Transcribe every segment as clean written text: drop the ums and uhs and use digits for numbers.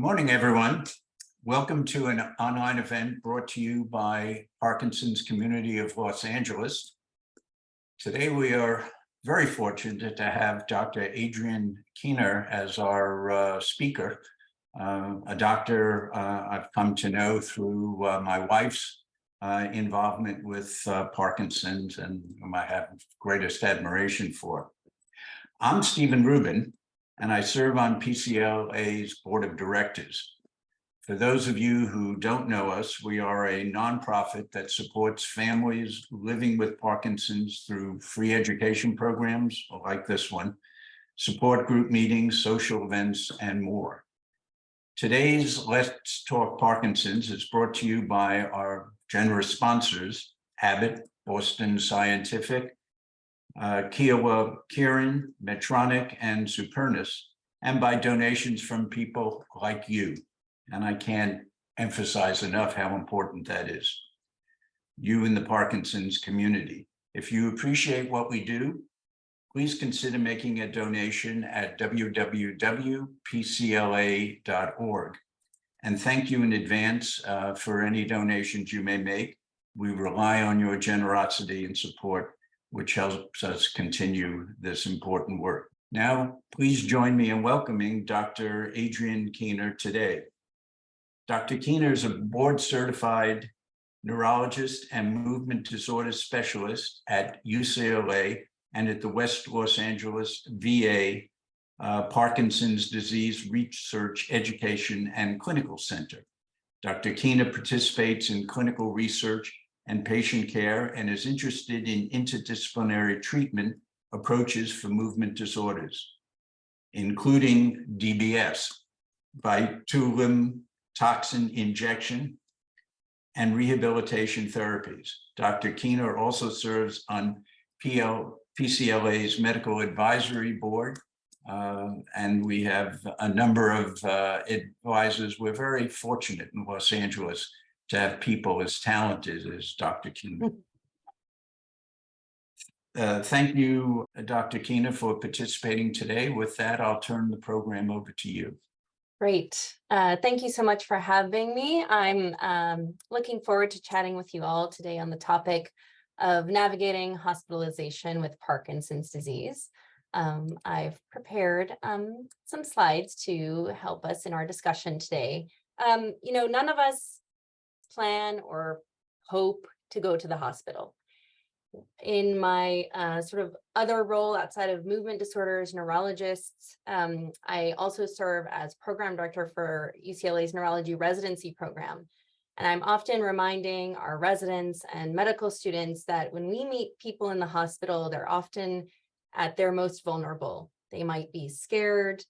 Good morning, everyone. Welcome to an online event brought to you by Parkinson's Community of Los Angeles. Today, we are very fortunate to have Dr. Adrienne Keener as our speaker, a doctor I've come to know through my wife's involvement with Parkinson's and whom I have greatest admiration for. I'm Stephen Rubin, and I serve on PCLA's board of directors. For those of you who don't know us, we are a nonprofit that supports families living with Parkinson's through free education programs like this one, support group meetings, social events, and more. Today's Let's Talk Parkinson's is brought to you by our generous sponsors, Abbott, Boston Scientific, Kiowa Kirin, Medtronic, and Supernus, and by donations from people like you. And I can't emphasize enough how important that is. You in the Parkinson's community. If you appreciate what we do, please consider making a donation at www.pcla.org. And thank you in advance for any donations you may make. We rely on your generosity and support, which helps us continue this important work. Now, please join me in welcoming Dr. Adrienne Keener today. Dr. Keener is a board-certified neurologist and movement disorders specialist at UCLA and at the West Los Angeles VA Parkinson's Disease Research Education and Clinical Center. Dr. Keener participates in clinical research and patient care and is interested in interdisciplinary treatment approaches for movement disorders, including DBS, botulinum toxin injection, and rehabilitation therapies. Dr. Keener also serves on PCLA's medical advisory board, and we have a number of advisors. We're very fortunate in Los Angeles to have people as talented as Dr. Keener. Thank you, Dr. Keener, for participating today. With that, I'll turn the program over to you. Great. Thank you so much for having me. I'm looking forward to chatting with you all today on the topic of navigating hospitalization with Parkinson's disease. I've prepared some slides to help us in our discussion today. None of us plan or hope to go to the hospital. In my sort of other role outside of movement disorders, neurologists, I also serve as program director for UCLA's neurology residency program. And I'm often reminding our residents and medical students that when we meet people in the hospital, they're often at their most vulnerable. They might be scared.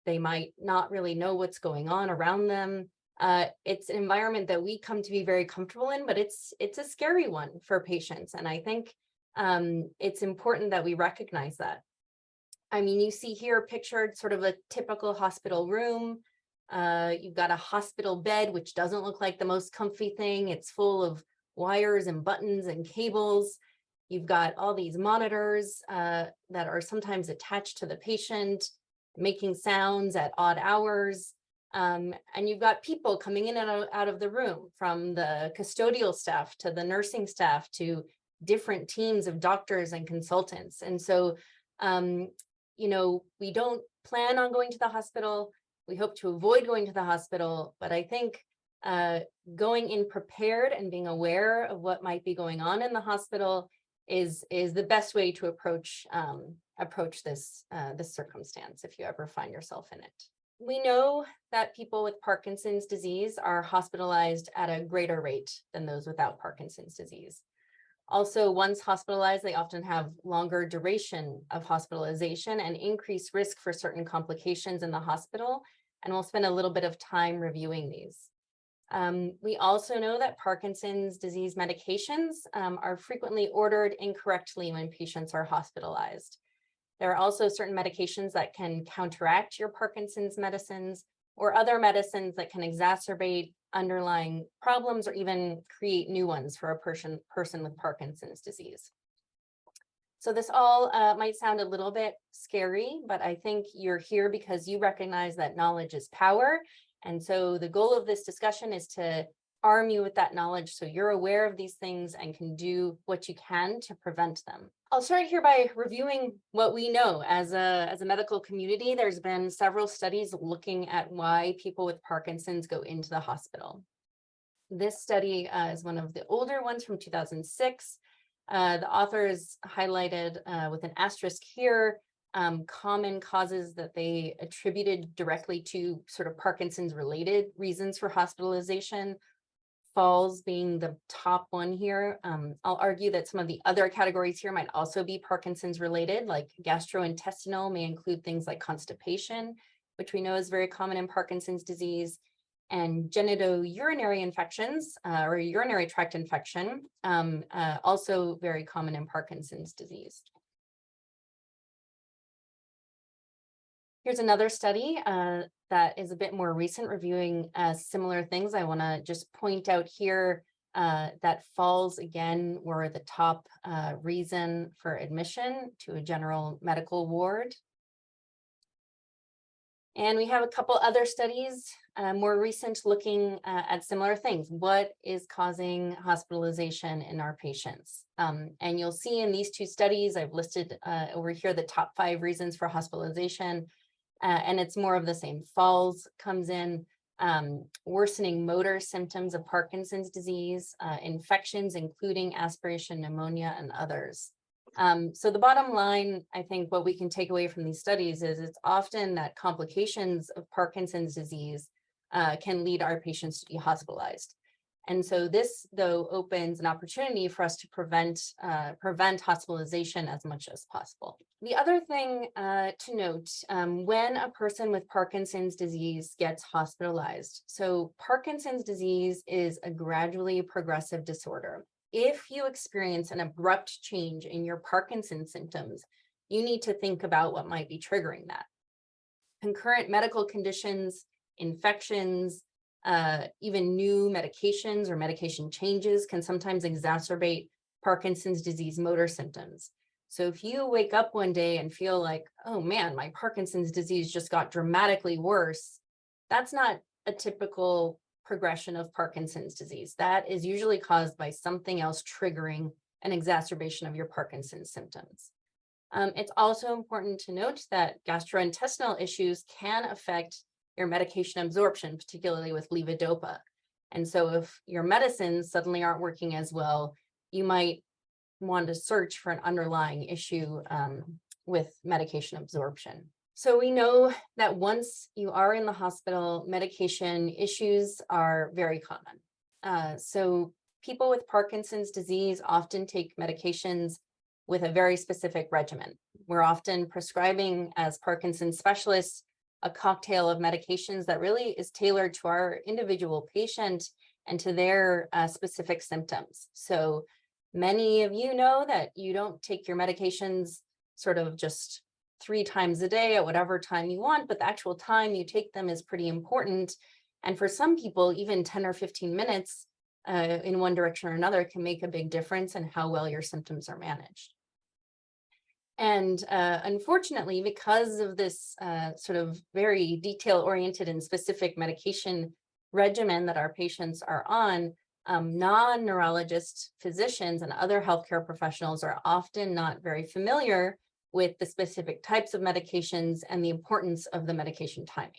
They might not really know what's going on around them. It's an environment that we come to be very comfortable in, but it's a scary one for patients. And I think it's important that we recognize that. I mean, you see here pictured sort of a typical hospital room. You've got a hospital bed, which doesn't look like the most comfy thing. It's full of wires and buttons and cables. You've got all these monitors that are sometimes attached to the patient, making sounds at odd hours. And you've got people coming in and out of the room, from the custodial staff to the nursing staff to different teams of doctors and consultants. And so, we don't plan on going to the hospital. We hope to avoid going to the hospital. But I think going in prepared and being aware of what might be going on in the hospital is the best way to approach this circumstance if you ever find yourself in it. We know that people with Parkinson's disease are hospitalized at a greater rate than those without Parkinson's disease. Also, once hospitalized, they often have longer duration of hospitalization and increased risk for certain complications in the hospital, and we'll spend a little bit of time reviewing these. We also know that Parkinson's disease medications are frequently ordered incorrectly when patients are hospitalized. There are also certain medications that can counteract your Parkinson's medicines, or other medicines that can exacerbate underlying problems or even create new ones for a person with Parkinson's disease. So this all might sound a little bit scary, but I think you're here because you recognize that knowledge is power, And so the goal of this discussion is to arm you with that knowledge so you're aware of these things and can do what you can to prevent them. I'll start here by reviewing what we know as a medical community. There's been several studies looking at why people with Parkinson's go into the hospital. This study is one of the older ones from 2006. The authors highlighted with an asterisk here common causes that they attributed directly to sort of Parkinson's related reasons for hospitalization, falls being the top one here. I'll argue that some of the other categories here might also be Parkinson's related, like gastrointestinal may include things like constipation, which we know is very common in Parkinson's disease, and genitourinary infections or urinary tract infection, also very common in Parkinson's disease. Here's another study that is a bit more recent, reviewing similar things. I want to just point out here that falls, again, were the top reason for admission to a general medical ward. And we have a couple other studies, more recent, looking at similar things. What is causing hospitalization in our patients? And you'll see in these two studies, I've listed over here the top 5 reasons for hospitalization. And it's more of the same. Falls comes in, worsening motor symptoms of Parkinson's disease, infections, including aspiration pneumonia and others. So the bottom line, I think what we can take away from these studies is it's often that complications of Parkinson's disease can lead our patients to be hospitalized. And so this, though, opens an opportunity for us to prevent hospitalization as much as possible. The other thing to note, when a person with Parkinson's disease gets hospitalized, so Parkinson's disease is a gradually progressive disorder. If you experience an abrupt change in your Parkinson's symptoms, you need to think about what might be triggering that. Concurrent medical conditions, infections, even new medications or medication changes can sometimes exacerbate Parkinson's disease motor symptoms. So if you wake up one day and feel like, oh man, my Parkinson's disease just got dramatically worse, that's not a typical progression of Parkinson's disease. That is usually caused by something else triggering an exacerbation of your Parkinson's symptoms. It's also important to note that gastrointestinal issues can affect your medication absorption, particularly with levodopa. And so if your medicines suddenly aren't working as well, you might want to search for an underlying issue with medication absorption. So we know that once you are in the hospital, medication issues are very common. So people with Parkinson's disease often take medications with a very specific regimen. We're often prescribing, as Parkinson's specialists, a cocktail of medications that really is tailored to our individual patient and to their specific symptoms. So many of you know that you don't take your medications sort of just 3 times a day at whatever time you want, but the actual time you take them is pretty important. And for some people, even 10 or 15 minutes in one direction or another can make a big difference in how well your symptoms are managed. And unfortunately, because of this sort of very detail-oriented and specific medication regimen that our patients are on, non-neurologist physicians and other healthcare professionals are often not very familiar with the specific types of medications and the importance of the medication timing.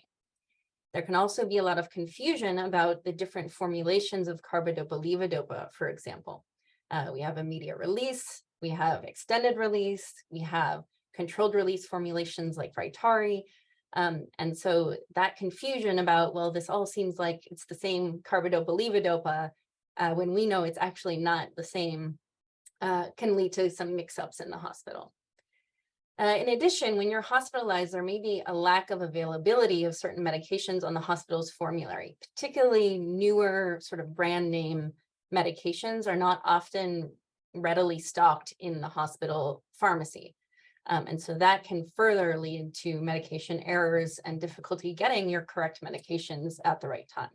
There can also be a lot of confusion about the different formulations of carbidopa-levodopa, for example. We have immediate release, we have extended release, we have controlled release formulations like Rytary. And so that confusion about, well, this all seems like it's the same carbidopa-levodopa, when we know it's actually not the same, can lead to some mix-ups in the hospital. In addition, when you're hospitalized, there may be a lack of availability of certain medications on the hospital's formulary. Particularly newer sort of brand name medications are not often readily stocked in the hospital pharmacy. And so that can further lead to medication errors and difficulty getting your correct medications at the right time.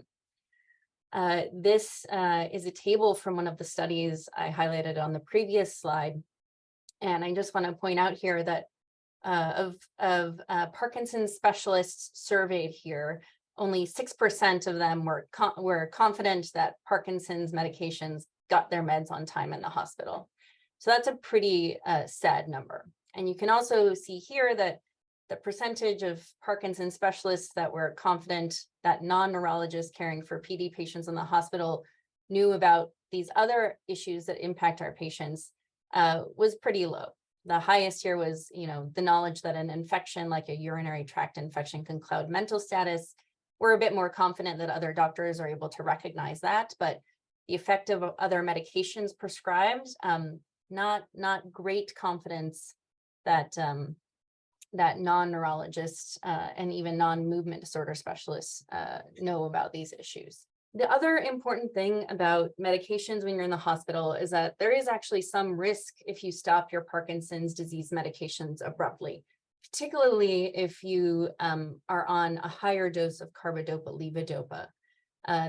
This is a table from one of the studies I highlighted on the previous slide. And I just want to point out here that of Parkinson's specialists surveyed here, only 6% of them were confident that Parkinson's medications got their meds on time in the hospital. So that's a pretty sad number. And you can also see here that the percentage of Parkinson's specialists that were confident that non-neurologists caring for PD patients in the hospital knew about these other issues that impact our patients was pretty low. The highest here was, the knowledge that an infection like a urinary tract infection can cloud mental status. We're a bit more confident that other doctors are able to recognize that, but the effect of other medications prescribed, not great confidence that that non-neurologists and even non-movement disorder specialists know about these issues. The other important thing about medications when you're in the hospital is that there is actually some risk if you stop your Parkinson's disease medications abruptly, particularly if you are on a higher dose of carbidopa-levodopa.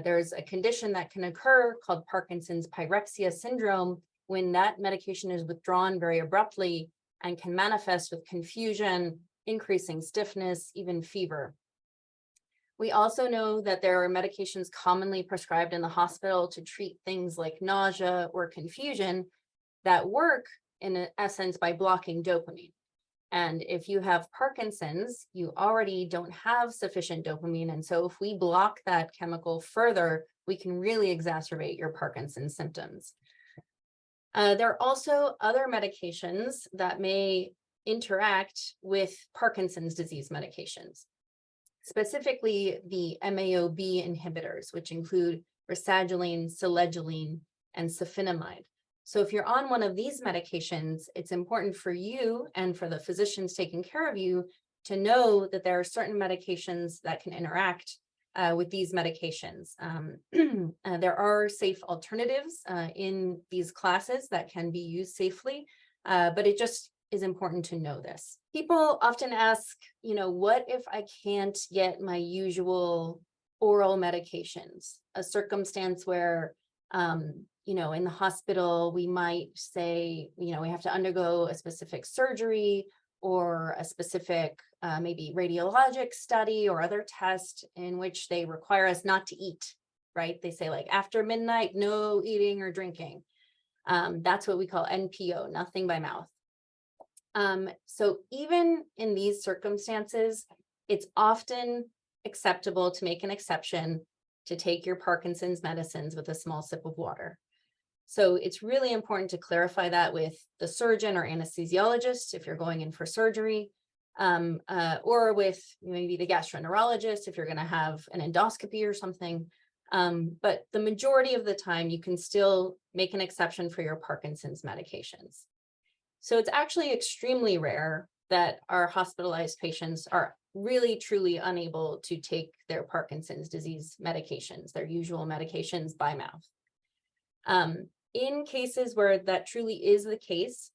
There's a condition that can occur called Parkinson's pyrexia syndrome when that medication is withdrawn very abruptly and can manifest with confusion, increasing stiffness, even fever. We also know that there are medications commonly prescribed in the hospital to treat things like nausea or confusion that work in essence by blocking dopamine. And if you have Parkinson's, you already don't have sufficient dopamine. And so if we block that chemical further, we can really exacerbate your Parkinson's symptoms. There are also other medications that may interact with Parkinson's disease medications, specifically the MAO-B inhibitors, which include rasagiline, selegiline, and safinamide. So if you're on one of these medications, it's important for you and for the physicians taking care of you to know that there are certain medications that can interact with these medications. There are safe alternatives in these classes that can be used safely, but it just is important to know this. People often ask, what if I can't get my usual oral medications? A circumstance where, in the hospital, we might say, we have to undergo a specific surgery or a specific maybe radiologic study or other test in which they require us not to eat, right? They say like after midnight, no eating or drinking. That's what we call NPO, nothing by mouth. So even in these circumstances, it's often acceptable to make an exception to take your Parkinson's medicines with a small sip of water. So it's really important to clarify that with the surgeon or anesthesiologist if you're going in for surgery, or with maybe the gastroenterologist if you're going to have an endoscopy or something. But the majority of the time, you can still make an exception for your Parkinson's medications. So it's actually extremely rare that our hospitalized patients are really, truly unable to take their Parkinson's disease medications, their usual medications by mouth. In cases where that truly is the case,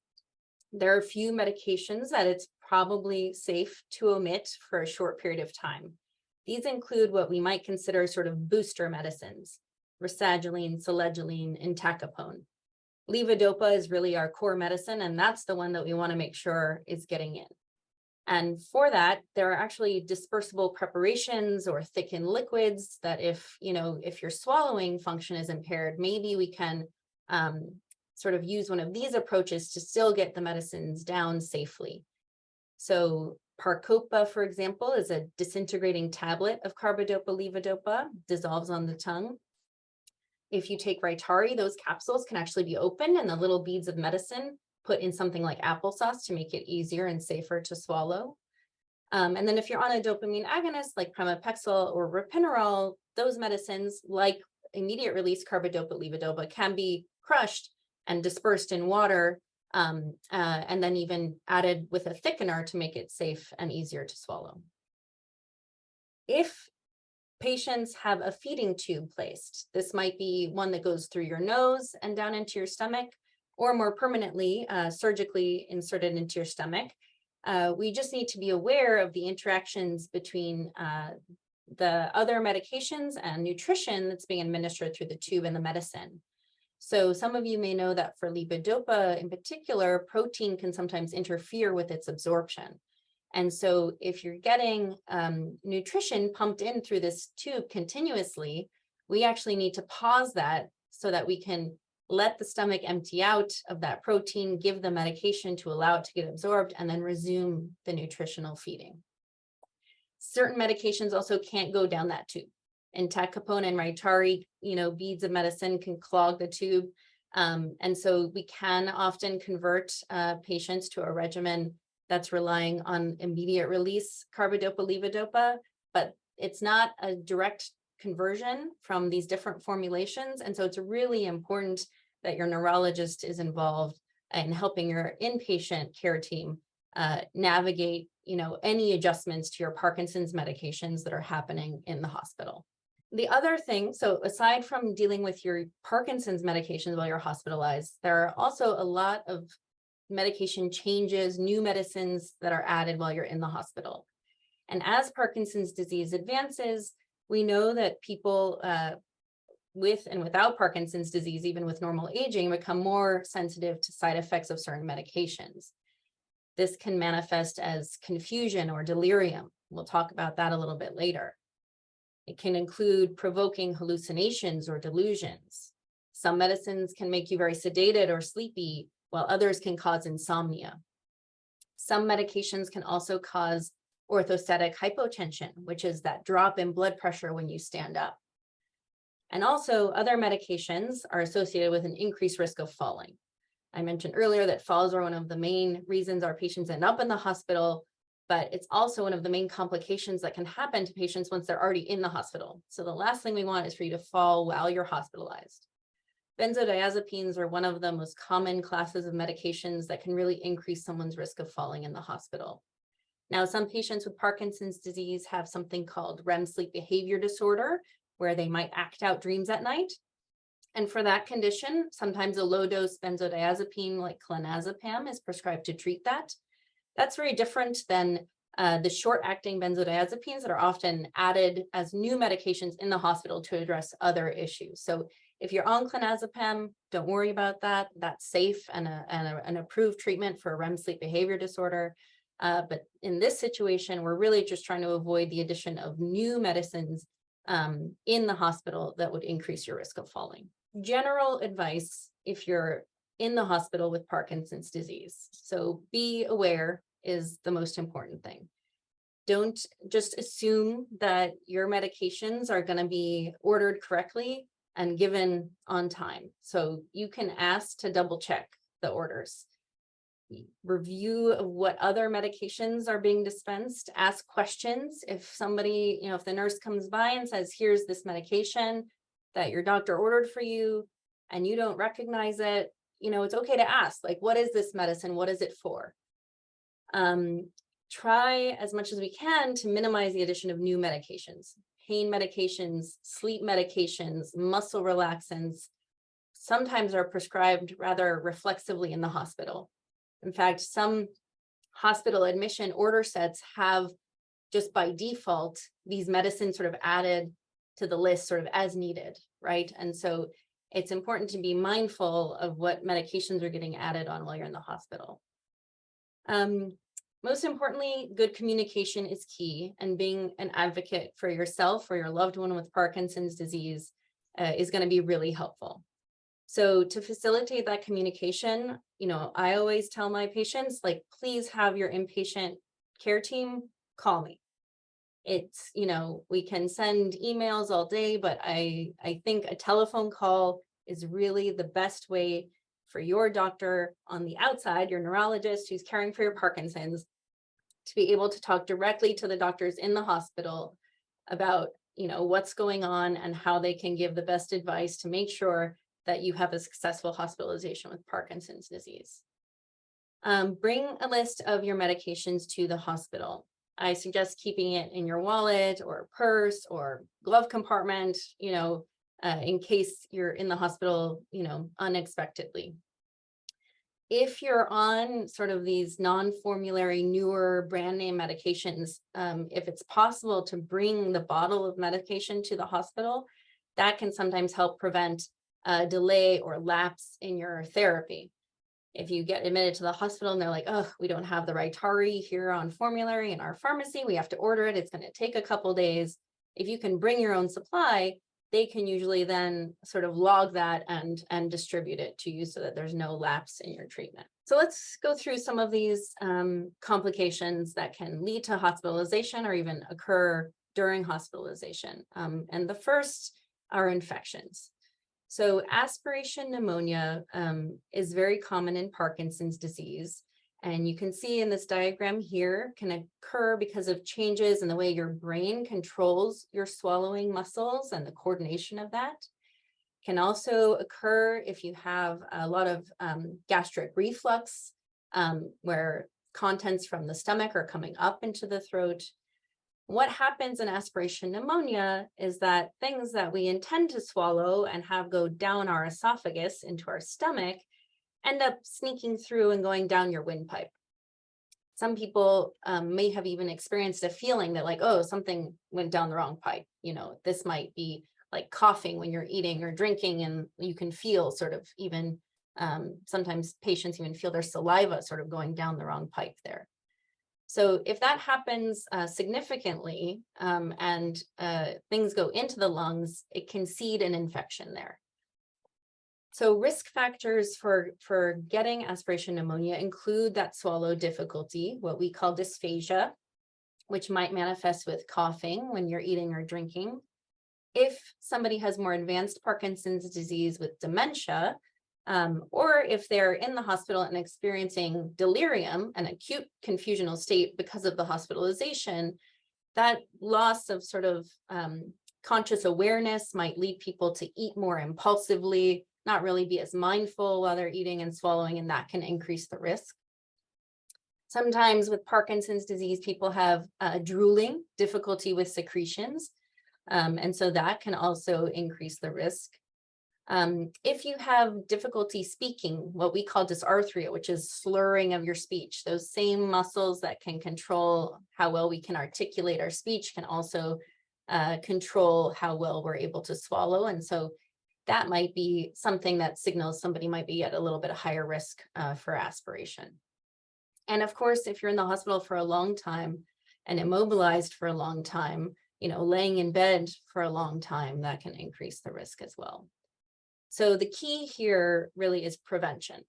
there are a few medications that it's probably safe to omit for a short period of time. These include what we might consider sort of booster medicines, rasagiline, selegiline, and entacapone. Levodopa is really our core medicine, and that's the one that we want to make sure is getting in. And for that, there are actually dispersible preparations or thickened liquids that if your swallowing function is impaired, maybe we can sort of use one of these approaches to still get the medicines down safely. So Parcopa, for example, is a disintegrating tablet of carbidopa-levodopa, dissolves on the tongue. If you take Rytari, those capsules can actually be opened and the little beads of medicine put in something like applesauce to make it easier and safer to swallow. And then if you're on a dopamine agonist like pramipexole or ropinirole, those medicines like immediate release carbidopa-levodopa can be crushed and dispersed in water and then even added with a thickener to make it safe and easier to swallow. If patients have a feeding tube placed, this might be one that goes through your nose and down into your stomach, or more permanently, surgically inserted into your stomach. We just need to be aware of the interactions between the other medications and nutrition that's being administered through the tube and the medicine. So some of you may know that for levodopa in particular, protein can sometimes interfere with its absorption. And so if you're getting nutrition pumped in through this tube continuously, we actually need to pause that so that we can let the stomach empty out of that protein, give the medication to allow it to get absorbed, and then resume the nutritional feeding. Certain medications also can't go down that tube. Entacapone and Rytari, beads of medicine can clog the tube. And so we can often convert patients to a regimen that's relying on immediate release carbidopa levodopa, but it's not a direct conversion from these different formulations. And so it's really important that your neurologist is involved in helping your inpatient care team navigate, any adjustments to your Parkinson's medications that are happening in the hospital. The other thing, so aside from dealing with your Parkinson's medications while you're hospitalized, there are also a lot of medication changes, new medicines that are added while you're in the hospital. And as Parkinson's disease advances, we know that people with and without Parkinson's disease, even with normal aging, become more sensitive to side effects of certain medications. This can manifest as confusion or delirium. We'll talk about that a little bit later. It can include provoking hallucinations or delusions. Some medicines can make you very sedated or sleepy, while others can cause insomnia. Some medications can also cause orthostatic hypotension, which is that drop in blood pressure when you stand up. And also, other medications are associated with an increased risk of falling. I mentioned earlier that falls are one of the main reasons our patients end up in the hospital, but it's also one of the main complications that can happen to patients once they're already in the hospital. So the last thing we want is for you to fall while you're hospitalized. Benzodiazepines are one of the most common classes of medications that can really increase someone's risk of falling in the hospital. Now, some patients with Parkinson's disease have something called REM sleep behavior disorder, where they might act out dreams at night. And for that condition, sometimes a low-dose benzodiazepine like clonazepam is prescribed to treat that. That's very different than the short-acting benzodiazepines that are often added as new medications in the hospital to address other issues. So if you're on clonazepam, don't worry about that. That's safe and an approved treatment for REM sleep behavior disorder. But in this situation, we're really just trying to avoid the addition of new medicines in the hospital that would increase your risk of falling. General advice if you're in the hospital with Parkinson's disease. So be aware is the most important thing. Don't just assume that your medications are going to be ordered correctly and given on time. So you can ask to double check the orders. Review of what other medications are being dispensed, ask questions. If somebody, if the nurse comes by and says, here's this medication that your doctor ordered for you and you don't recognize it, it's okay to ask, like, what is this medicine? What is it for? Try as much as we can to minimize the addition of new medications, pain medications, sleep medications, muscle relaxants, sometimes are prescribed rather reflexively in the hospital. In fact, some hospital admission order sets have just by default, these medicines sort of added to the list sort of as needed, right? And so it's important to be mindful of what medications are getting added on while you're in the hospital. Most importantly, good communication is key, and being an advocate for yourself or your loved one with Parkinson's disease is going to be really helpful. So to facilitate that communication, I always tell my patients, like, please have your inpatient care team call me. It's, we can send emails all day, but I think a telephone call is really the best way for your doctor on the outside, your neurologist who's caring for your Parkinson's, to be able to talk directly to the doctors in the hospital about, what's going on and how they can give the best advice to make sure that you have a successful hospitalization with Parkinson's disease. Bring a list of your medications to the hospital. I suggest keeping it in your wallet or purse or glove compartment, in case you're in the hospital, unexpectedly. If you're on sort of these non-formulary, newer brand name medications, if it's possible to bring the bottle of medication to the hospital, that can sometimes help prevent delay or lapse in your therapy. If you get admitted to the hospital and they're like, oh, we don't have the Rytari here on formulary in our pharmacy, we have to order it, it's going to take a couple days. If you can bring your own supply, they can usually then sort of log that and distribute it to you so that there's no lapse in your treatment. So let's go through some of these complications that can lead to hospitalization or even occur during hospitalization. And the first are infections. So aspiration pneumonia is very common in Parkinson's disease. And you can see in this diagram here can occur because of changes in the way your brain controls your swallowing muscles and the coordination of that. Can also occur if you have a lot of gastric reflux, where contents from the stomach are coming up into the throat. What happens in aspiration pneumonia is that things that we intend to swallow and have go down our esophagus into our stomach end up sneaking through and going down your windpipe. Some people may have even experienced a feeling that like, oh, something went down the wrong pipe. You know, this might be like coughing when you're eating or drinking, and you can feel sort of even, sometimes patients even feel their saliva sort of going down the wrong pipe there. So if that happens significantly and things go into the lungs, it can seed an infection there. So risk factors for getting aspiration pneumonia include that swallow difficulty, what we call dysphagia, which might manifest with coughing when you're eating or drinking. If somebody has more advanced Parkinson's disease with dementia, or if they're in the hospital and experiencing delirium, an acute confusional state because of the hospitalization, that loss of sort of conscious awareness might lead people to eat more impulsively, not really be as mindful while they're eating and swallowing, and that can increase the risk. Sometimes with Parkinson's disease, people have drooling, difficulty with secretions, and so that can also increase the risk. If you have difficulty speaking, what we call dysarthria, which is slurring of your speech, those same muscles that can control how well we can articulate our speech can also control how well we're able to swallow. And so that might be something that signals somebody might be at a little bit of higher risk for aspiration. And of course, if you're in the hospital for a long time and immobilized for a long time, you know, laying in bed for a long time, that can increase the risk as well. So the key here really is prevention.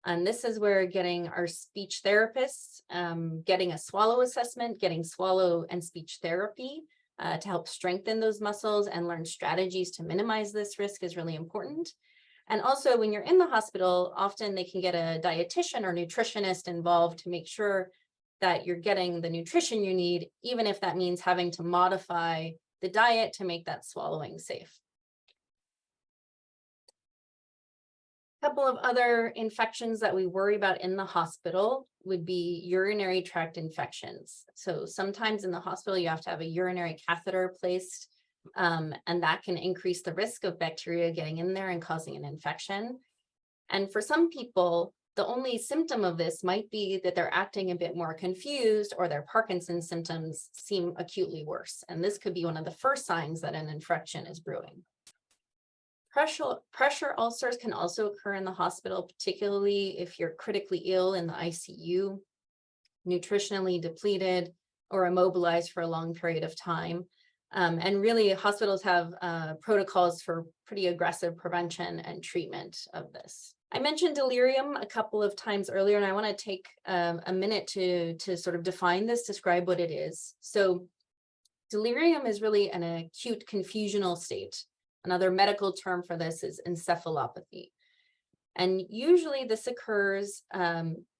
And this is where getting our speech therapists, getting a swallow assessment, getting swallow and speech therapy to help strengthen those muscles and learn strategies to minimize this risk is really important. And also when you're in the hospital, often they can get a dietitian or nutritionist involved to make sure that you're getting the nutrition you need, even if that means having to modify the diet to make that swallowing safe. A couple of other infections that we worry about in the hospital would be urinary tract infections. So sometimes in the hospital, you have to have a urinary catheter placed, and that can increase the risk of bacteria getting in there and causing an infection. And for some people, the only symptom of this might be that they're acting a bit more confused or their Parkinson's symptoms seem acutely worse. And this could be one of the first signs that an infection is brewing. Pressure ulcers can also occur in the hospital, particularly if you're critically ill in the ICU, nutritionally depleted, or immobilized for a long period of time. And really, hospitals have protocols for pretty aggressive prevention and treatment of this. I mentioned delirium a couple of times earlier, and I want to take a minute to sort of define this, describe what it is. So delirium is really an acute confusional state. Another medical term for this is encephalopathy. And usually this occurs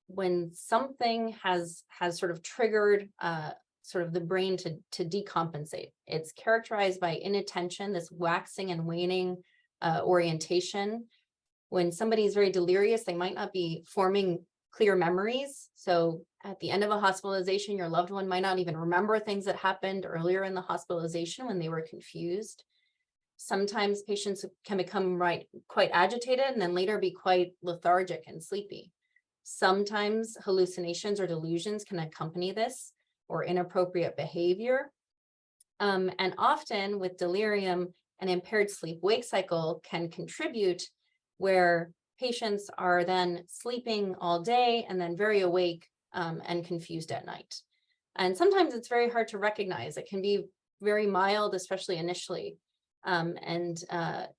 when something has sort of triggered sort of the brain to decompensate. It's characterized by inattention, this waxing and waning orientation. When somebody is very delirious, they might not be forming clear memories. So at the end of a hospitalization, your loved one might not even remember things that happened earlier in the hospitalization when they were confused. Sometimes patients can become quite agitated and then later be quite lethargic and sleepy. Sometimes hallucinations or delusions can accompany this or inappropriate behavior. And often with delirium, an impaired sleep-wake cycle can contribute where patients are then sleeping all day and then very awake and confused at night. And sometimes it's very hard to recognize. It can be very mild, especially initially.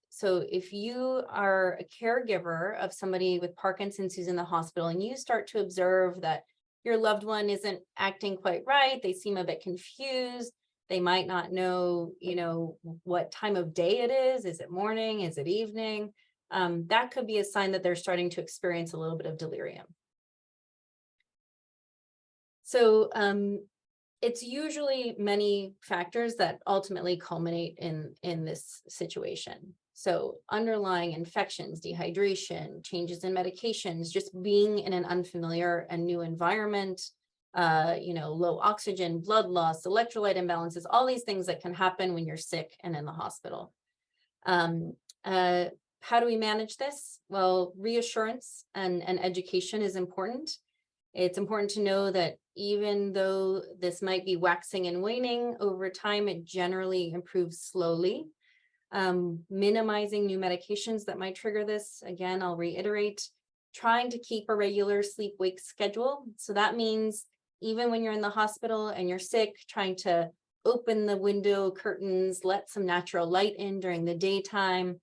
So if you are a caregiver of somebody with Parkinson's who's in the hospital and you start to observe that your loved one isn't acting quite right, they seem a bit confused, they might not know, what time of day it is. Is it morning? Is it evening? That could be a sign that they're starting to experience a little bit of delirium. So it's usually many factors that ultimately culminate in this situation. So underlying infections, dehydration, changes in medications, just being in an unfamiliar and new environment, low oxygen, blood loss, electrolyte imbalances, all these things that can happen when you're sick and in the hospital. How do we manage this? Well, reassurance and education is important. It's important to know that even though this might be waxing and waning over time, it generally improves slowly. Minimizing new medications that might trigger this. Again, I'll reiterate, trying to keep a regular sleep-wake schedule. So that means even when you're in the hospital and you're sick, trying to open the window curtains, let some natural light in during the daytime,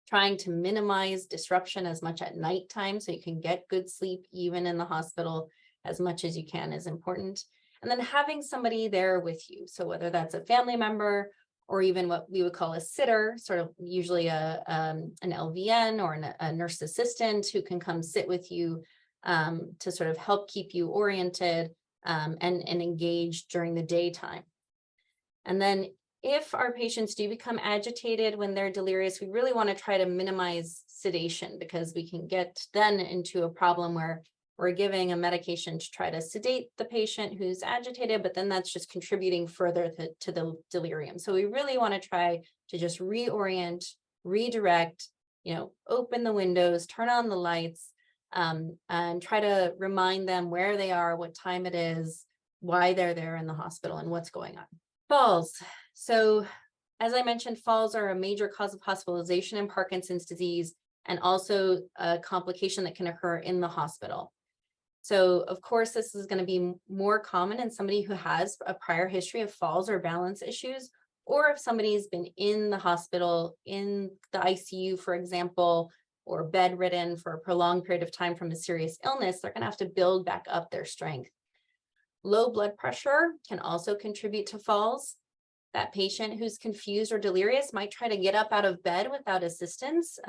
trying to minimize disruption as much at nighttime so you can get good sleep even in the hospital as much as you can is important. And then having somebody there with you. So whether that's a family member or even what we would call a sitter, sort of usually an LVN or a nurse assistant who can come sit with you to sort of help keep you oriented and engaged during the daytime. And then if our patients do become agitated when they're delirious, we really want to try to minimize sedation because we can get then into a problem where we're giving a medication to try to sedate the patient who's agitated, but then that's just contributing further to the delirium. So we really want to try to just reorient, redirect, open the windows, turn on the lights, and try to remind them where they are, what time it is, why they're there in the hospital, and what's going on. Falls. So as I mentioned, falls are a major cause of hospitalization in Parkinson's disease and also a complication that can occur in the hospital. So of course, this is going to be more common in somebody who has a prior history of falls or balance issues, or if somebody's been in the hospital, in the ICU, for example, or bedridden for a prolonged period of time from a serious illness, they're going to have to build back up their strength. Low blood pressure can also contribute to falls. That patient who's confused or delirious might try to get up out of bed without assistance.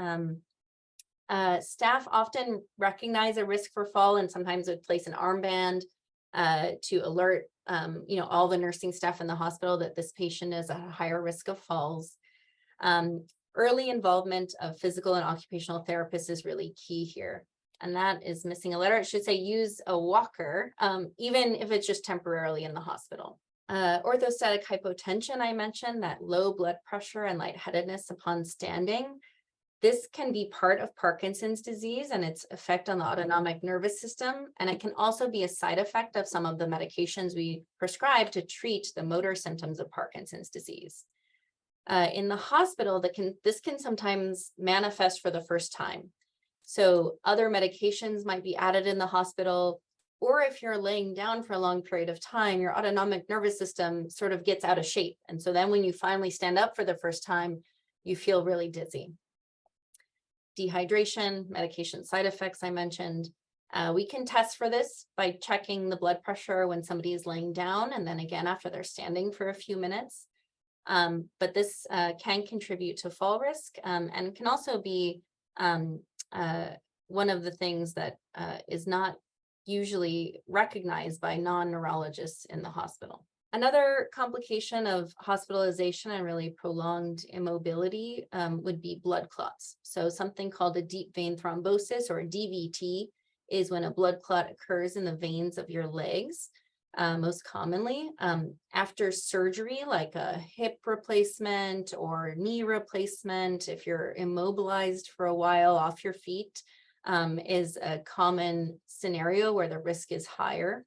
Staff often recognize a risk for fall and sometimes would place an armband to alert all the nursing staff in the hospital that this patient is at a higher risk of falls. Early involvement of physical and occupational therapists is really key here. And that is missing a letter. It should say use a walker, even if it's just temporarily in the hospital. Orthostatic hypotension, I mentioned, that low blood pressure and lightheadedness upon standing. This can be part of Parkinson's disease and its effect on the autonomic nervous system. And it can also be a side effect of some of the medications we prescribe to treat the motor symptoms of Parkinson's disease. In the hospital, this can sometimes manifest for the first time. So other medications might be added in the hospital, or if you're laying down for a long period of time, your autonomic nervous system sort of gets out of shape. And so then when you finally stand up for the first time, you feel really dizzy. Dehydration, medication side effects I mentioned. We can test for this by checking the blood pressure when somebody is laying down and then again after they're standing for a few minutes. But this can contribute to fall risk and can also be one of the things that is not usually recognized by non-neurologists in the hospital. Another complication of hospitalization and really prolonged immobility would be blood clots. So something called a deep vein thrombosis, or DVT, is when a blood clot occurs in the veins of your legs, most commonly. After surgery, like a hip replacement or knee replacement, if you're immobilized for a while off your feet, is a common scenario where the risk is higher.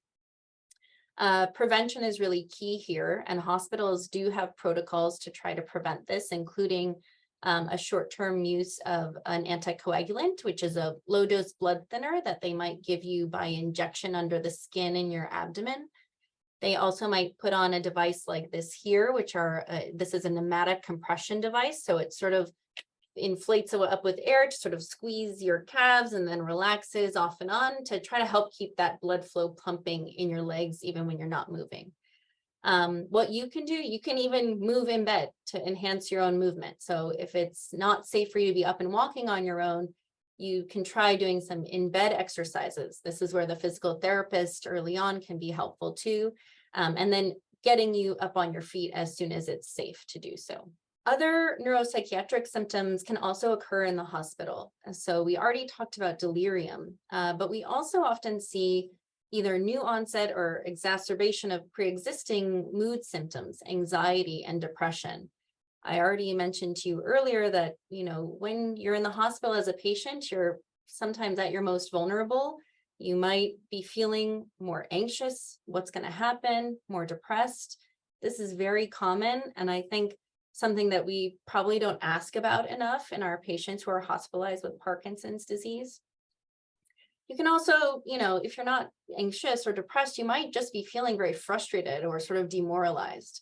Prevention is really key here, and hospitals do have protocols to try to prevent this, including a short-term use of an anticoagulant, which is a low-dose blood thinner that they might give you by injection under the skin in your abdomen. They also might put on a device like this here, this is a pneumatic compression device. So it sort of inflates up with air to sort of squeeze your calves and then relaxes off and on to try to help keep that blood flow pumping in your legs, even when you're not moving. What you can do, you can even move in bed to enhance your own movement. So if it's not safe for you to be up and walking on your own, you can try doing some in-bed exercises. This is where the physical therapist early on can be helpful too. And then getting you up on your feet as soon as it's safe to do so. Other neuropsychiatric symptoms can also occur in the hospital. So we already talked about delirium, but we also often see either new onset or exacerbation of pre-existing mood symptoms, anxiety and depression. I already mentioned to you earlier that, when you're in the hospital as a patient, you're sometimes at your most vulnerable. You might be feeling more anxious, what's going to happen, more depressed. This is very common, and I think something that we probably don't ask about enough in our patients who are hospitalized with Parkinson's disease. You can also, if you're not anxious or depressed, you might just be feeling very frustrated or sort of demoralized.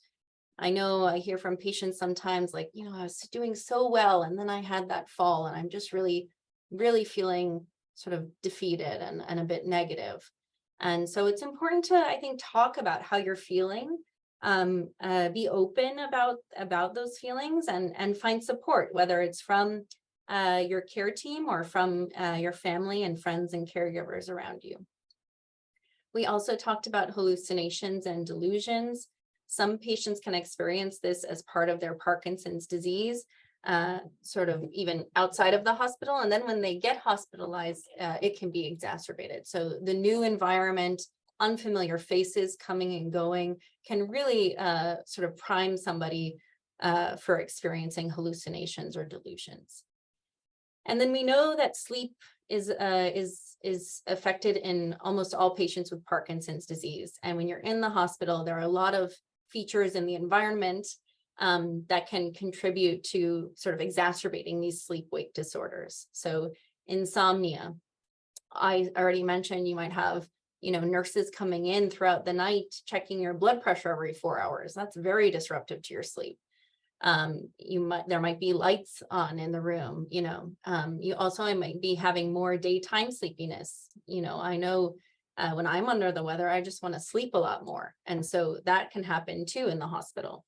I know I hear from patients sometimes like, I was doing so well and then I had that fall and I'm just really, really feeling sort of defeated and a bit negative. And so it's important to, I think, talk about how you're feeling, be open about those feelings and find support, whether it's from your care team or from your family and friends and caregivers around you. We also talked about hallucinations and delusions. Some patients can experience this as part of their Parkinson's disease, sort of even outside of the hospital. And then when they get hospitalized, it can be exacerbated. So the new environment, unfamiliar faces coming and going can really sort of prime somebody for experiencing hallucinations or delusions. And then we know that sleep is affected in almost all patients with Parkinson's disease. And when you're in the hospital, there are a lot of features in the environment that can contribute to sort of exacerbating these sleep-wake disorders. So insomnia, I already mentioned you might have, nurses coming in throughout the night, checking your blood pressure every 4 hours. That's very disruptive to your sleep. There might be lights on in the room, you also might be having more daytime sleepiness. I know when I'm under the weather, I just want to sleep a lot more. And so that can happen too in the hospital.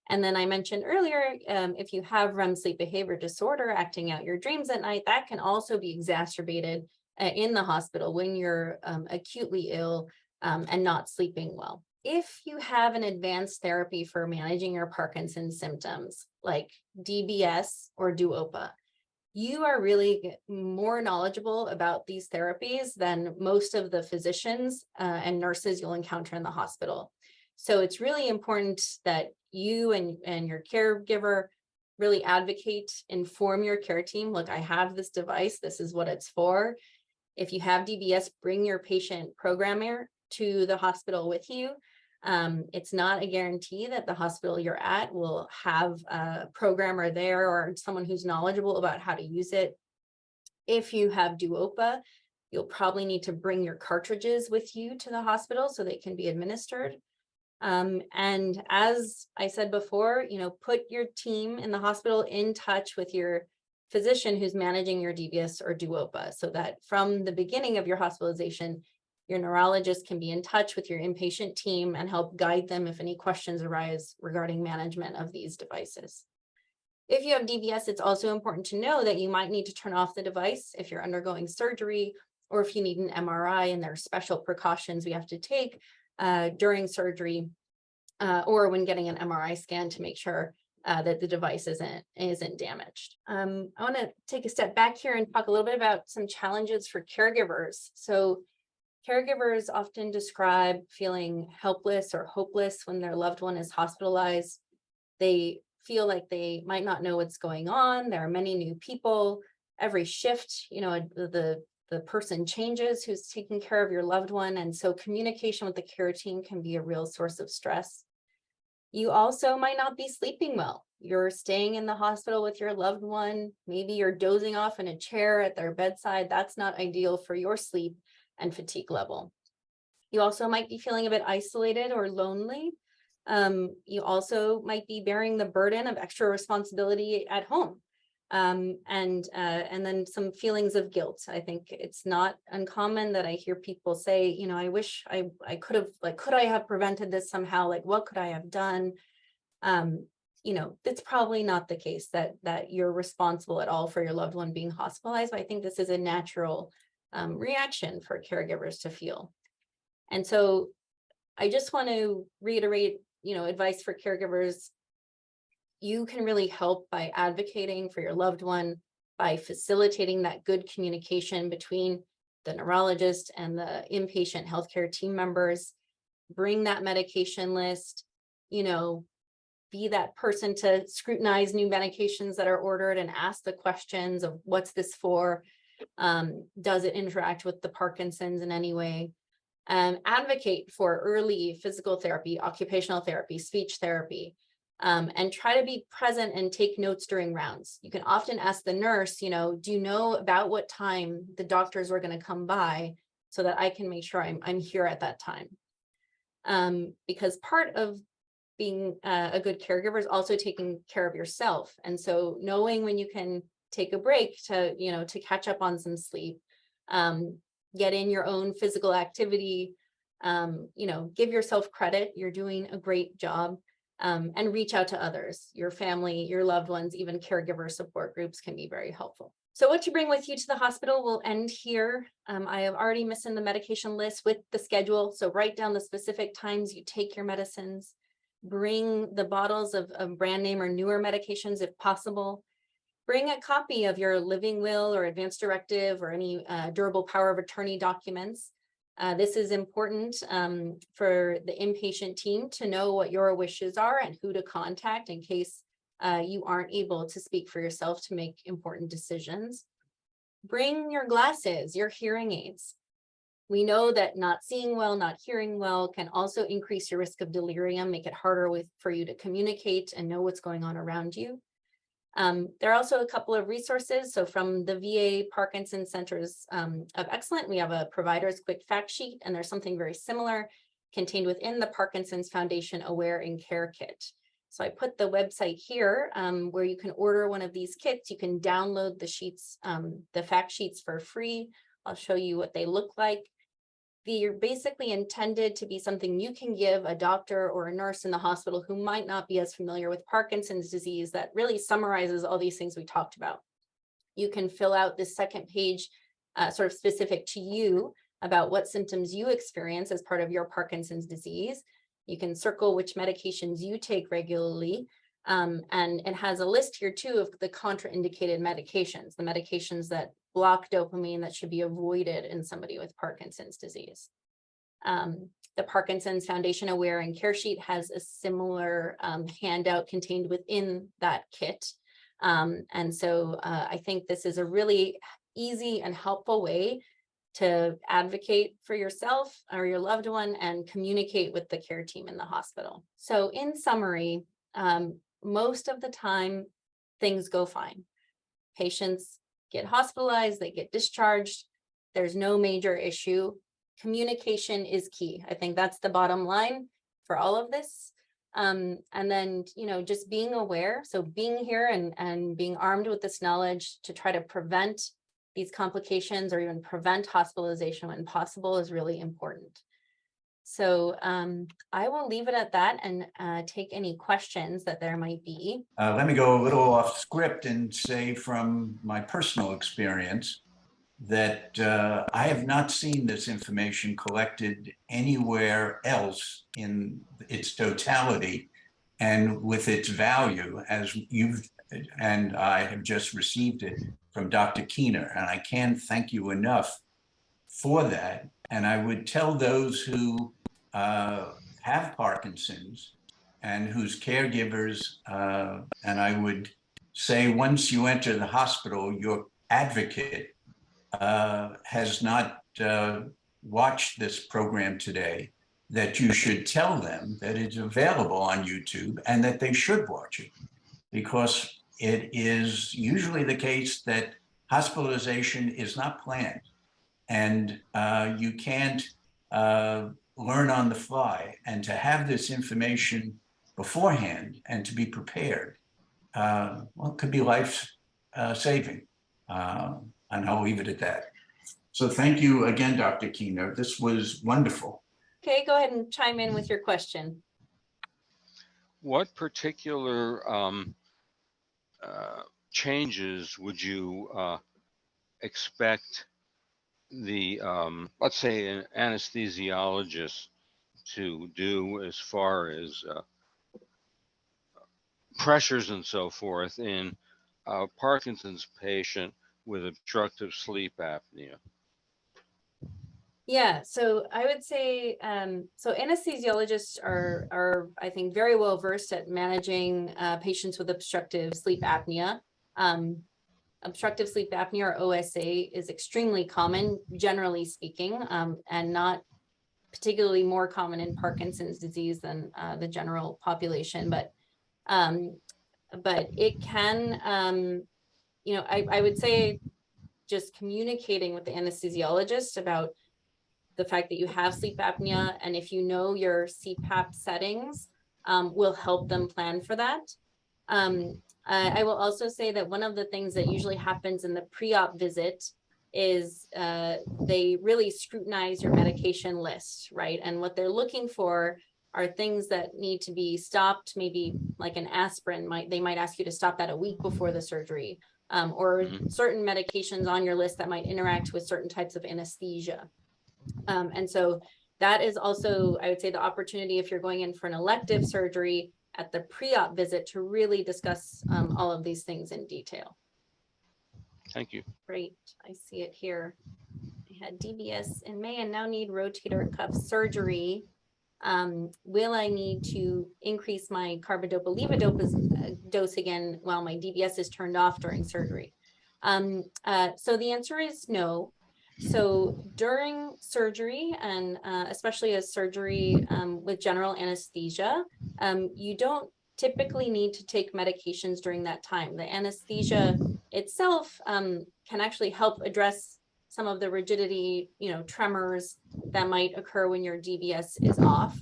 And then I mentioned earlier, if you have REM sleep behavior disorder acting out your dreams at night, that can also be exacerbated in the hospital when you're acutely ill and not sleeping well. If you have an advanced therapy for managing your Parkinson's symptoms, like DBS or Duopa, you are really more knowledgeable about these therapies than most of the physicians and nurses you'll encounter in the hospital. So it's really important that you and your caregiver really advocate, inform your care team. Look, I have this device. This is what it's for. If you have DBS, bring your patient programmer to the hospital with you. It's not a guarantee that the hospital you're at will have a programmer there or someone who's knowledgeable about how to use it. If you have Duopa, you'll probably need to bring your cartridges with you to the hospital so they can be administered. And as I said before, put your team in the hospital in touch with your physician who's managing your DBS or Duopa so that from the beginning of your hospitalization, your neurologist can be in touch with your inpatient team and help guide them if any questions arise regarding management of these devices. If you have DBS, it's also important to know that you might need to turn off the device if you're undergoing surgery or if you need an MRI, and there are special precautions we have to take during surgery or when getting an MRI scan to make sure that the device isn't damaged. I want to take a step back here and talk a little bit about some challenges for caregivers. So caregivers often describe feeling helpless or hopeless when their loved one is hospitalized. They feel like they might not know what's going on. There are many new people. Every shift, the person changes who's taking care of your loved one. And so communication with the care team can be a real source of stress. You also might not be sleeping well. you're staying in the hospital with your loved one. Maybe you're dozing off in a chair at their bedside. That's not ideal for your sleep and fatigue level. You also might be feeling a bit isolated or lonely. You also might be bearing the burden of extra responsibility at home. And then some feelings of guilt. I think it's not uncommon that I hear people say, you know, I wish I could have, like, could I have prevented this somehow? Like, what could I have done? You know, it's probably not the case that you're responsible at all for your loved one being hospitalized, but I think this is a natural reaction for caregivers to feel. And so I just want to reiterate, you know, advice for caregivers. You can really help by advocating for your loved one, by facilitating that good communication between the neurologist and the inpatient healthcare team members. Bring that medication list, you know, be that person to scrutinize new medications that are ordered and ask the questions of what's this for? Does it interact with the Parkinson's in any way? Advocate for early physical therapy, occupational therapy, speech therapy, and try to be present and take notes during rounds. You can often ask the nurse, you know, do you know about what time the doctors were going to come by so that I can make sure I'm here at that time? Because part of being a good caregiver is also taking care of yourself. And so knowing when you can take a break to, you know, to catch up on some sleep, get in your own physical activity, you know, give yourself credit. You're doing a great job, and reach out to others, your family, your loved ones, even caregiver support groups can be very helpful. So what you bring with you to the hospital will end here. I have already mentioned the medication list with the schedule. So write down the specific times you take your medicines. Bring the bottles of brand name or newer medications if possible. Bring a copy of your living will or advance directive or any durable power of attorney documents. This is important for the inpatient team to know what your wishes are and who to contact in case you aren't able to speak for yourself to make important decisions. Bring your glasses, your hearing aids. We know that not seeing well, not hearing well can also increase your risk of delirium, make it harder for you to communicate and know what's going on around you. There are also a couple of resources. So from the VA Parkinson Centers of Excellence, we have a provider's quick fact sheet, and there's something very similar contained within the Parkinson's Foundation Aware and Care Kit. So I put the website here where you can order one of these kits. You can download the sheets, the fact sheets for free. I'll show you what they look like. They're basically intended to be something you can give a doctor or a nurse in the hospital who might not be as familiar with Parkinson's disease that really summarizes all these things we talked about. You can fill out this second page sort of specific to you about what symptoms you experience as part of your Parkinson's disease. You can circle which medications you take regularly. And it has a list here too of the contraindicated medications, the medications that block dopamine that should be avoided in somebody with Parkinson's disease. The Parkinson's Foundation Aware and Care Sheet has a similar handout contained within that kit. And so I think this is a really easy and helpful way to advocate for yourself or your loved one and communicate with the care team in the hospital. So in summary, most of the time, things go fine. Patients get hospitalized, they get discharged. There's no major issue. Communication is key. I think that's the bottom line for all of this. And then, you know, just being aware. So being here and being armed with this knowledge to try to prevent these complications or even prevent hospitalization when possible is really important. So I will leave it at that and take any questions that there might be. Let me go a little off script and say from my personal experience that I have not seen this information collected anywhere else in its totality and with its value as you've and I have just received it from Dr. Keener, and I can't thank you enough for that. And I would tell those who have Parkinson's and whose caregivers, and I would say once you enter the hospital, your advocate has not watched this program today, that you should tell them that it's available on YouTube and that they should watch it. because it is usually the case that hospitalization is not planned, and you can't learn on the fly. And to have this information beforehand and to be prepared, well, it could be life saving. And I'll leave it at that. So thank you again, Dr. Keener. This was wonderful. Okay, go ahead and chime in with your question. What particular changes would you expect the, let's say, an anesthesiologist to do as far as pressures and so forth in a Parkinson's patient with obstructive sleep apnea? Yeah, so I would say, so anesthesiologists are, I think, very well versed at managing patients with obstructive sleep apnea. Obstructive sleep apnea, or OSA, is extremely common, generally speaking, and not particularly more common in Parkinson's disease than the general population. But it can, I would say, just communicating with the anesthesiologist about the fact that you have sleep apnea, and if you know your CPAP settings, will help them plan for that. I will also say that one of the things that usually happens in the pre-op visit is they really scrutinize your medication list, right? And what they're looking for are things that need to be stopped, maybe like an aspirin, they might ask you to stop that a week before the surgery, or certain medications on your list that might interact with certain types of anesthesia. And so that is also, I would say, the opportunity if you're going in for an elective surgery at the pre-op visit to really discuss all of these things in detail. Thank you. Great, I see it here. I had DBS in May and now need rotator cuff surgery. Will I need to increase my carbidopa-levodopa dose again while my DBS is turned off during surgery? So the answer is no. So during surgery, and especially a surgery with general anesthesia, you don't typically need to take medications during that time. The anesthesia itself can actually help address some of the rigidity, tremors that might occur when your DBS is off.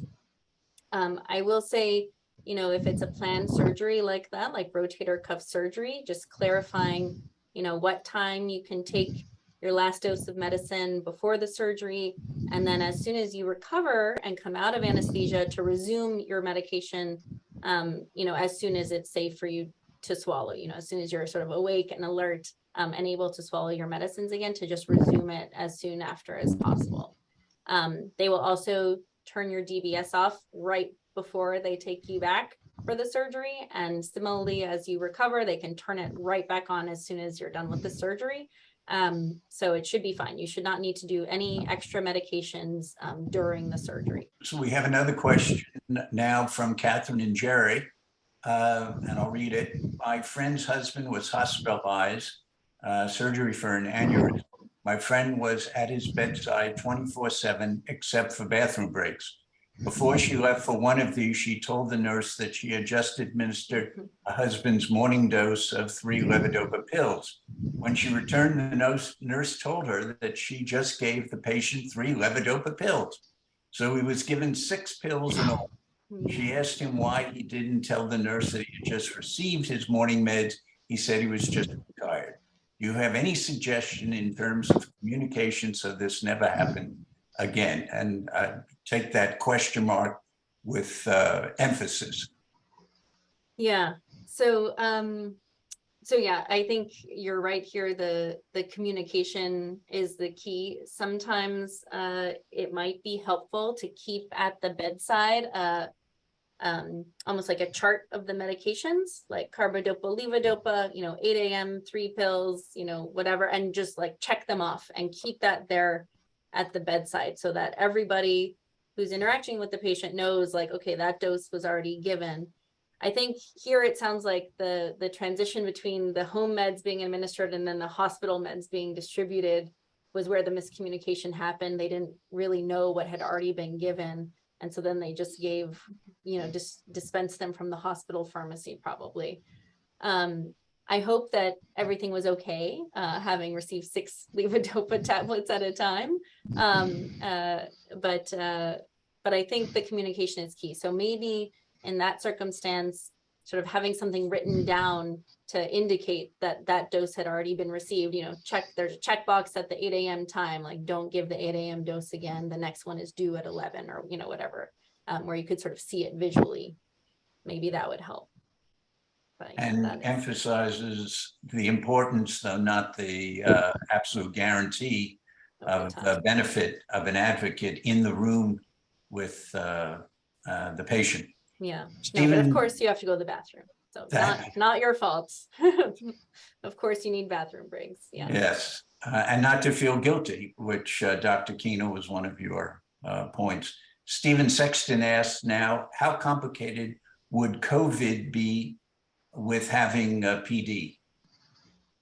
I will say, if it's a planned surgery like that, like rotator cuff surgery, just clarifying, what time you can take your last dose of medicine before the surgery, and then as soon as you recover and come out of anesthesia, to resume your medication, as soon as it's safe for you to swallow, as soon as you're sort of awake and alert and able to swallow your medicines again, to just resume it as soon after as possible. They will also turn your DBS off right before they take you back for the surgery. And similarly, as you recover, they can turn it right back on as soon as you're done with the surgery. So it should be fine. You should not need to do any extra medications during the surgery. So we have another question now from Catherine and Jerry, and I'll read it. My friend's husband was hospitalized, surgery for an aneurysm. My friend was at his bedside 24/7, except for bathroom breaks. Before she left for one of these, she told the nurse that she had just administered her husband's morning dose of 3 levodopa pills. When she returned, the nurse told her that she just gave the patient 3 levodopa pills. So he was given 6 pills in all. She asked him why he didn't tell the nurse that he had just received his morning meds. He said he was just tired. Do you have any suggestion in terms of communication so this never happened again? And take that question mark with emphasis. Yeah. So yeah, I think you're right here. The communication is the key. Sometimes it might be helpful to keep at the bedside almost like a chart of the medications, like carbidopa, levodopa, 8 a.m., 3 pills, whatever, and just like check them off and keep that there at the bedside so that everybody who's interacting with the patient knows, like, okay, that dose was already given. I think here it sounds like the transition between the home meds being administered and then the hospital meds being distributed was where the miscommunication happened. They didn't really know what had already been given. And so then they just gave, dispensed them from the hospital pharmacy probably. I hope that everything was okay, having received 6 levodopa tablets at a time. But I think the communication is key. So maybe in that circumstance, sort of having something written down to indicate that that dose had already been received, there's a checkbox at the 8 a.m. time, like don't give the 8 a.m. dose again. The next one is due at 11 or, whatever, where you could sort of see it visually. Maybe that would help. But, and emphasizes the importance, though not the absolute guarantee of the benefit of an advocate in the room with the patient. Yeah, Stephen, no, but of course you have to go to the bathroom. So not your fault. Of course you need bathroom breaks. Yeah. Yes, and not to feel guilty, which Dr. Keener was one of your points. Stephen Sexton asks now, how complicated would COVID be with having a PD?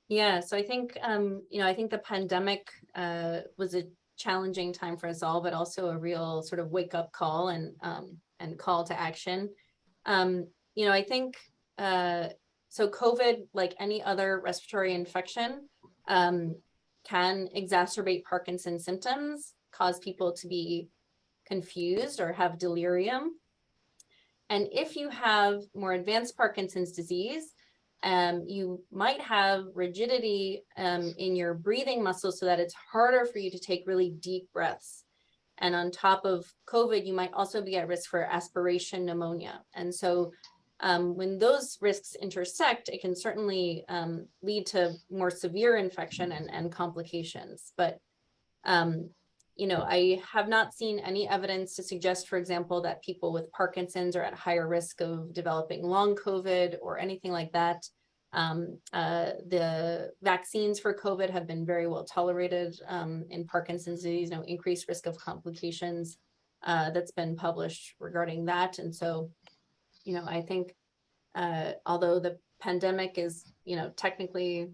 Yeah, so I think, I think the pandemic was a challenging time for us all, but also a real sort of wake up call and call to action. I think, so COVID, like any other respiratory infection, can exacerbate Parkinson's symptoms, cause people to be confused or have delirium. And if you have more advanced Parkinson's disease, you might have rigidity in your breathing muscles so that it's harder for you to take really deep breaths. And on top of COVID, you might also be at risk for aspiration pneumonia. And so when those risks intersect, it can certainly lead to more severe infection and complications. But I have not seen any evidence to suggest, for example, that people with Parkinson's are at higher risk of developing long COVID or anything like that. The vaccines for COVID have been very well tolerated in Parkinson's disease, no increased risk of complications that's been published regarding that. And so, I think although the pandemic is, technically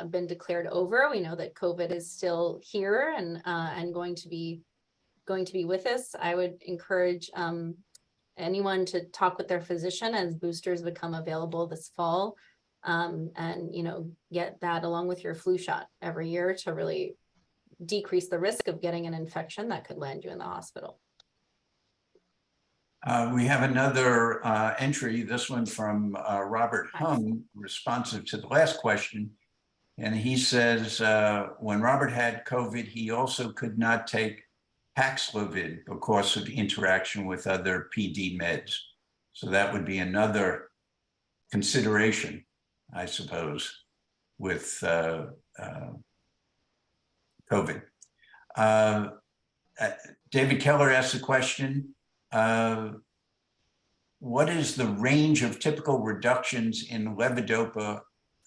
been declared over, we know that COVID is still here and going to be with us. I would encourage anyone to talk with their physician as boosters become available this fall, and get that along with your flu shot every year to really decrease the risk of getting an infection that could land you in the hospital. We have another entry, this one from Robert Hung, responsive to the last question. And he says, when Robert had COVID, he also could not take Paxlovid because of interaction with other PD meds. So that would be another consideration, I suppose, with COVID. David Keller asked a question. What is the range of typical reductions in levodopa,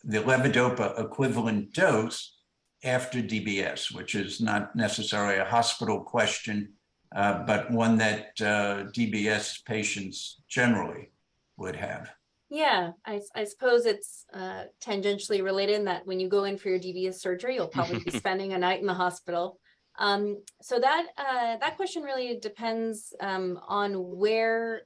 the levodopa equivalent dose after DBS, which is not necessarily a hospital question, but one that DBS patients generally would have? Yeah, I suppose it's tangentially related in that when you go in for your DBS surgery, you'll probably be spending a night in the hospital. So that question really depends on where,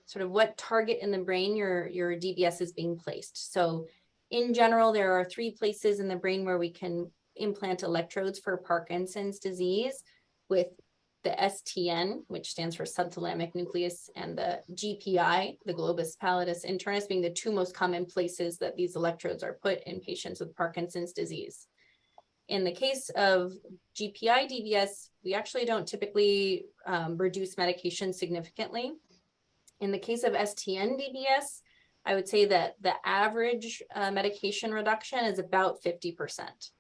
sort of what target in the brain your DBS is being placed. So in general, there are 3 places in the brain where we can implant electrodes for Parkinson's disease, with the STN, which stands for subthalamic nucleus, and the GPI, the globus pallidus internus, being the 2 most common places that these electrodes are put in patients with Parkinson's disease. In the case of GPI DBS, we actually don't typically reduce medication significantly. In the case of STN DBS, I would say that the average medication reduction is about 50%.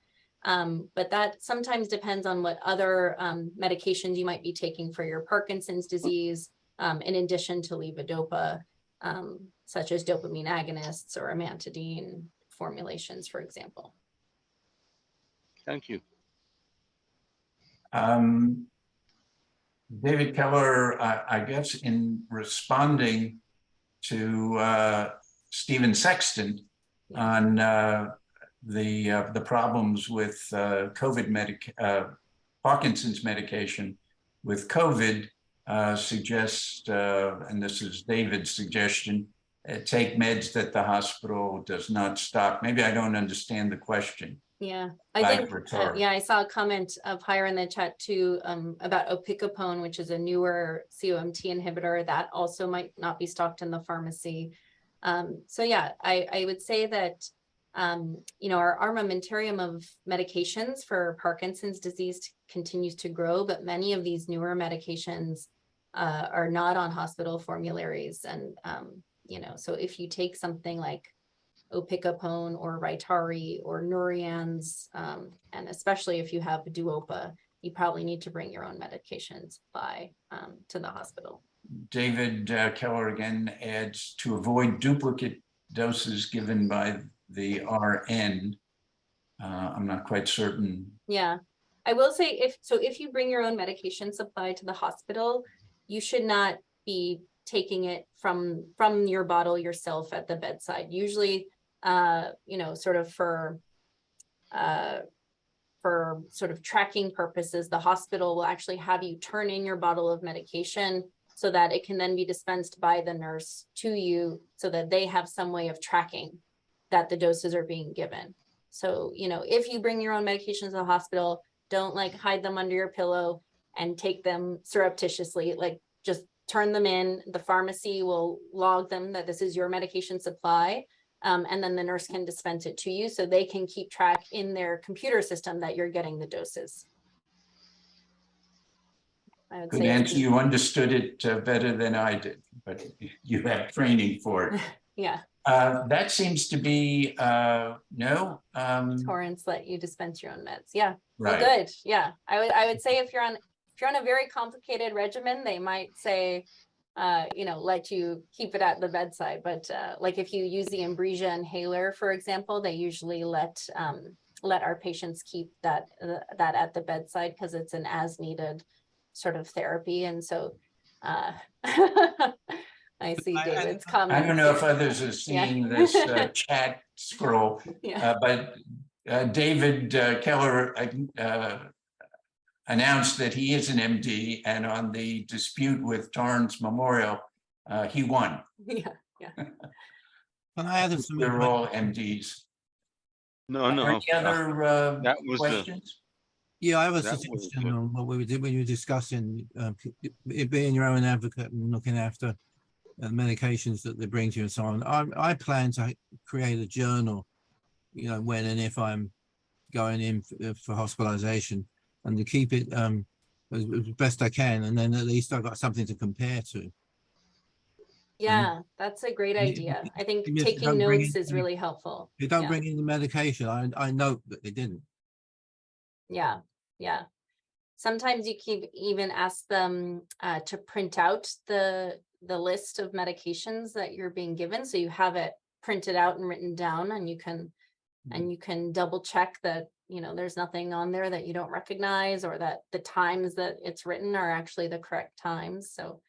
But that sometimes depends on what other medications you might be taking for your Parkinson's disease, in addition to levodopa, such as dopamine agonists or amantadine formulations, for example. Thank you. David Keller, I guess in responding to Stephen Sexton on the problems with Parkinson's medication with COVID, suggests, and this is David's suggestion, take meds that the hospital does not stock? Maybe I don't understand the question. Yeah, I Like think, retard. yeah, I saw a comment of higher in the chat too, about opicapone, which is a newer COMT inhibitor that also might not be stocked in the pharmacy. So yeah, I would say that, you know, our armamentarium of medications for Parkinson's disease continues to grow, but many of these newer medications are not on hospital formularies. And, you know, so if you take something like opicapone or Rytari or Nurians, and especially if you have Duopa, you probably need to bring your own medication supply to the hospital. David Keller again adds, to avoid duplicate doses given by the RN. I'm not quite certain. Yeah, I will say if you bring your own medication supply to the hospital, you should not be taking it from your bottle yourself at the bedside. Usually, you know, sort of for sort of tracking purposes, the hospital will actually have you turn in your bottle of medication so that it can then be dispensed by the nurse to you so that they have some way of tracking that the doses are being given. So, you know, if you bring your own medications to the hospital, don't like hide them under your pillow and take them surreptitiously, like just turn them in. The pharmacy will log them that this is your medication supply. And then the nurse can dispense it to you so they can keep track in their computer system that you're getting the doses. I would Good say answer. You understood it better than I did, but you have training for it. yeah, That seems to be, no. Torrents let you dispense your own meds. Yeah, well, Right. good. Yeah, I would say if you're on a very complicated regimen, they might say, you know, let you keep it at the bedside. But like if you use the Ambrosia inhaler, for example, they usually let our patients keep that at the bedside because it's an as needed sort of therapy. And so I see David's comment. I don't know if others are seeing this chat scroll, Yeah. but David Keller announced that he is an MD, and on the dispute with Torrance Memorial, he won. Yeah, yeah. Can I add some They're all information? MDs. No, Are there no. any other that was the, questions? Yeah, I have a That was suggestion the- on what we did when you were discussing it being your own advocate and looking after medications that they bring to you and so on. I plan to create a journal, you know, when and if I'm going in for hospitalization, and to keep it as best I can, and then at least I've got something to compare to. Yeah, that's a great And idea. I think if you taking don't bring notes in is really helpful. If you don't Yeah. bring in the medication, I note that they didn't. Yeah, yeah. Sometimes you can even ask them to print out the list of medications that you're being given, so you have it printed out and written down, and you can double check that, you know, there's nothing on there that you don't recognize, or that the times that it's written are actually the correct times. So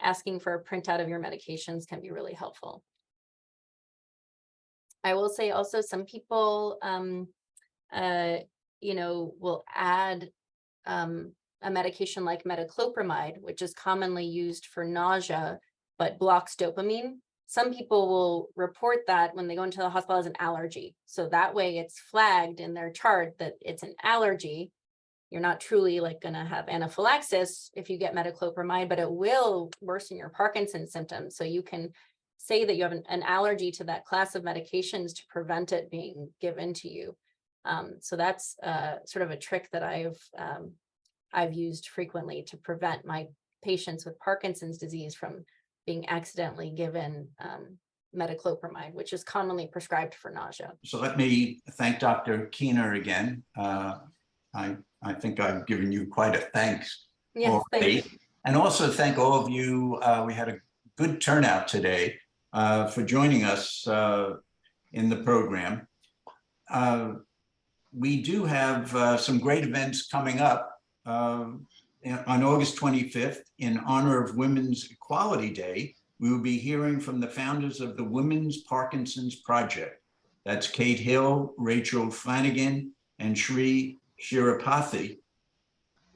asking for a printout of your medications can be really helpful. I will say also some people you know, will add a medication like metoclopramide, which is commonly used for nausea, but blocks dopamine. Some people will report that when they go into the hospital as an allergy. So that way it's flagged in their chart that it's an allergy. You're not truly like going to have anaphylaxis if you get metoclopramide, but it will worsen your Parkinson's symptoms. So you can say that you have an allergy to that class of medications to prevent it being given to you. So that's sort of a trick that I've used frequently to prevent my patients with Parkinson's disease from being accidentally given metoclopramide, which is commonly prescribed for nausea. So let me thank Dr. Keener again. I think I've given you quite a thanks Yes, already. thank you. And also thank all of you. We had a good turnout today for joining us in the program. We do have some great events coming up. On August 25th, in honor of Women's Equality Day, we will be hearing from the founders of the Women's Parkinson's Project. That's Kate Hill, Rachel Flanagan, and Shri Shirapathy.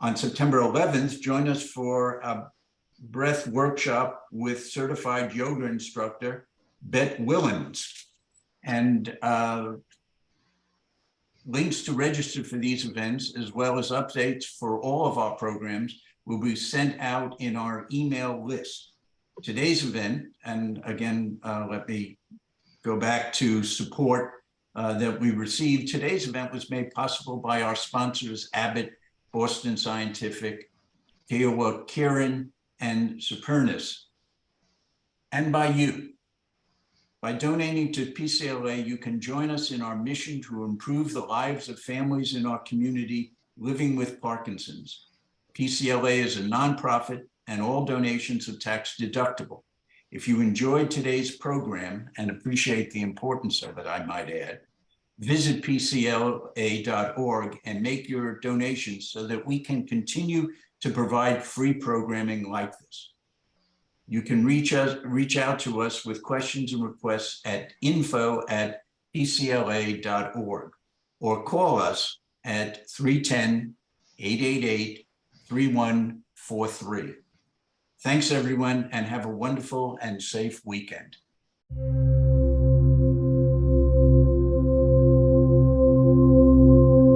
On September 11th, join us for a breath workshop with certified yoga instructor Bet Willens. And links to register for these events, as well as updates for all of our programs, will be sent out in our email list. Today's event, and again, let me go back to support that we received. Today's event was made possible by our sponsors, Abbott, Boston Scientific, Kiowa Kirin, and Supernus, and by you. By donating to PCLA, you can join us in our mission to improve the lives of families in our community living with Parkinson's. PCLA is a nonprofit and all donations are tax deductible. If you enjoyed today's program and appreciate the importance of it, I might add, visit PCLA.org and make your donations so that we can continue to provide free programming like this. You can reach out to us with questions and requests at info@pcla.org or call us at 310-888-3143. Thanks everyone, and have a wonderful and safe weekend.